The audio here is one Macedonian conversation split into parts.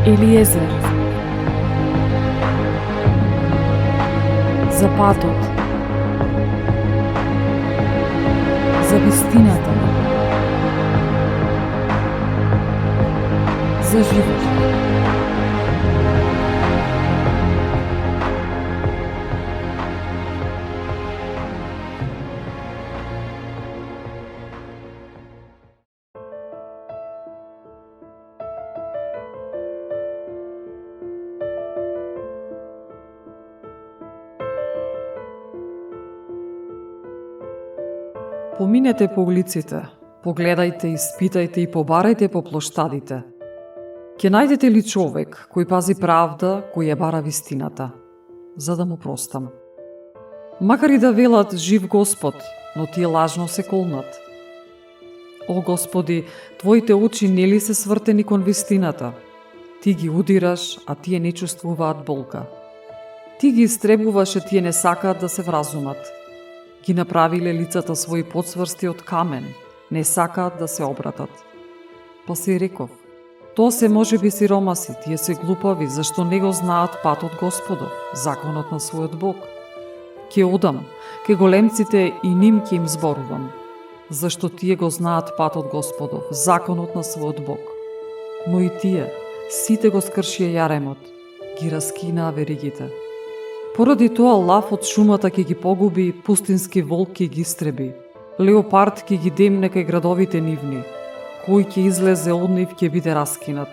Елиезер. За патот. За вистината. За живот. Поминете по улиците, погледајте, испитајте и побарајте по плоштадите. Ќе најдете ли човек кој пази правда, кој ја бара вистината, за да му простам? Макар и да велат жив Господ, но тие лажно се колнат. О Господи, Твоите очи нели се свртени кон вистината? Ти ги удираш, а тие не чувствуваат болка. Ти ги истребуваш, а тие не сакаат да се вразумат. Ги направиле лицата своји подсврсти од камен, не сакаат да се обратат. Па си реков, тоа се може би сиромаси, тие се глупави, зашто не го знаат патот Господов, законот на својот Бог. Ке одам, ке големците и ним ке им зборувам, зашто тие го знаат патот Господов, законот на својот Бог. Но и тие, сите го скршија јаремот, ги раскинаа веригите. Поради тоа лав од шумата ќе ги погуби, пустински волк ќе ги истреби, леопард ќе ги демне кај градовите нивни, кој ќе излезе од нив ќе биде раскинат,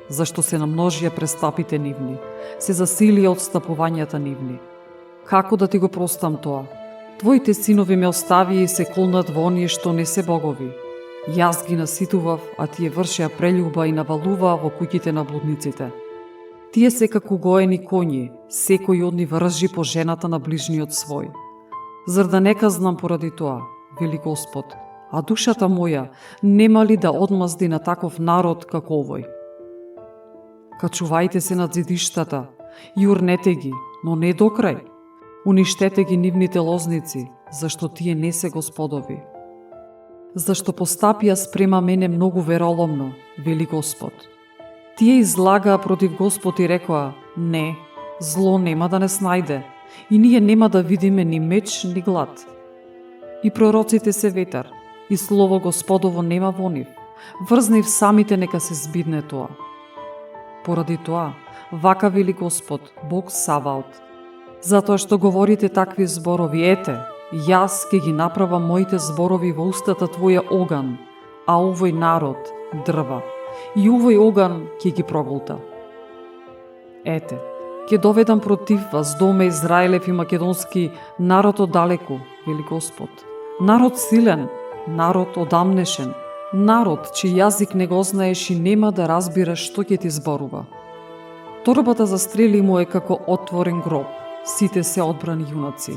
зашто се намножија престапите нивни, се засилија одстапувањата нивни. Како да ти го простам тоа? Твоите синови ме оставија и се колнат во оние што не се богови. Јас ги наситував, а тие вршеа прелюба и навалуваа во куќите на блудниците. Тие се како гоени коњи, секој од нив ржи по жената на ближниот свој. Зар да не казнам поради тоа, вели Господ, а душата моја нема ли да одмазди на таков народ како овој? Качувајте се над зидиштата, јурнете ги, но не до крај. Уништете ги нивните лозници, зашто тие не се господови. Зашто постапија спрема мене многу вероломно, вели Господ. Тие излагаа против Господ и рекоа, не, зло нема да не снајде, и ние нема да видиме ни меч, ни глад. И пророците се ветар, и слово Господово нема во нив, врз нив самите нека се збидне тоа. Поради тоа, вака вели Господ, Бог Саваот, затоа што говорите такви зборови, ете, јас ке ги направам моите зборови во устата твоја оган, а овој народ дрва. И овој оган ќе ги проголта. Ете, ќе доведам против вас, доме Израелев и македонски народ оддалеку, вели Господ. Народ силен, народ одамнешен, народ чиј јазик не го знаеш и нема да разбираш што ќе ти зборува. Торбата за стрели му е како отворен гроб, сите се одбрани јунаци.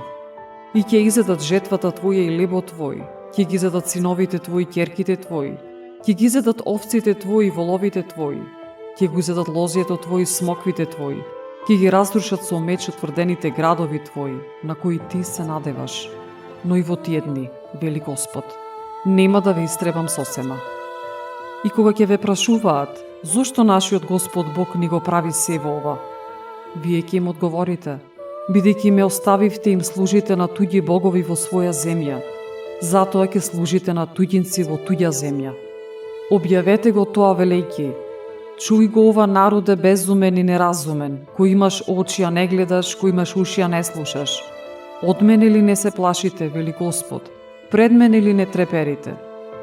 И ќе изедат жетвата твоја и лебо твој, ќе ги изедат синовите твои, ќерките твои, ќе ги изедат овците твои и воловите твои, ќе го изедат лозјето твои и смоквите твои, ќе ги разрушат со меч утврдените градови твои, на кои ти се надеваш. Но и во тие дни, вели Господ, нема да ве истребам сосема. И кога ќе ве прашуваат, зошто нашиот Господ Бог ни го прави се во ова? Вие ќе им одговорите, бидејќи ме оставивте им служите на туѓи богови во своја земја, затоа ќе служите на туѓинци во туѓа земја. Објавете го тоа велејќи, чуј го ова народе безумен и неразумен, кој имаш очи, а не гледаш, кој имаш уши, а не слушаш. Од мене ли не се плашите, вели Господ, пред мене ли не треперите?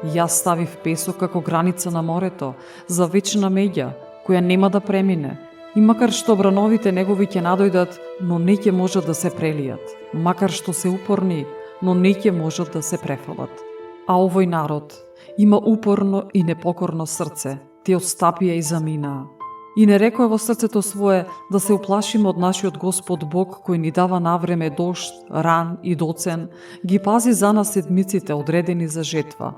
Јас ставив песок како граница на морето, за вечна меѓа, која нема да премине, и макар што брановите негови ќе надојдат, но не ќе можат да се прелијат, макар што се упорни, но не ќе можат да се префалат. А овој народ има упорно и непокорно срце, те отстапија и заминаа. И не рекоа во срцето свое да се уплашиме од нашиот Господ Бог, кој ни дава навреме дожд, ран и доцен, ги пази за нас седмиците одредени за жетва.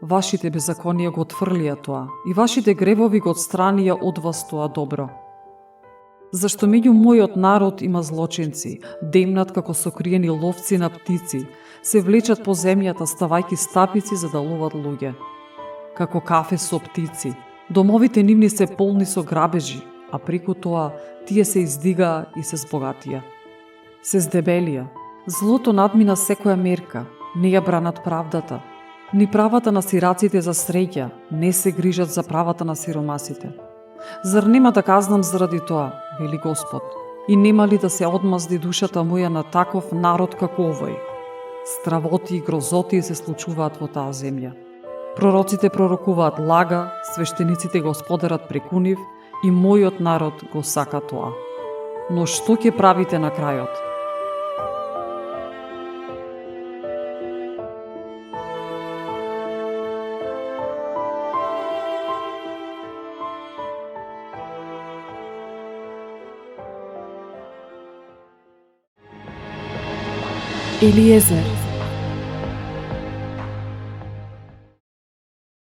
Вашите беззаконија го отфрлија тоа, и вашите гревови го отстранија од вас тоа добро. Зашто меѓу мојот народ има злочинци, демнат како сокриени ловци на птици, се влечат по земјата ставајки стапици за да ловат луѓе. Како кафе со птици, домовите нивни се полни со грабежи, а преку тоа тие се издигаа и се збогатија. Се здебелија. Злото надмина секоја мерка, не ја бранат правдата. Ни правата на сираците за среќа, не се грижат за правата на сиромасите. Зар нема да казнам заради тоа, вели Господ, и нема ли да се одмазди душата моја на таков народ како овој? Стравоти и грозоти се случуваат во таа земја. Пророците пророкуваат лага, свештениците го споделат преку нив и мојот народ го сака тоа. Но што ќе правите на крајот? Елиезер,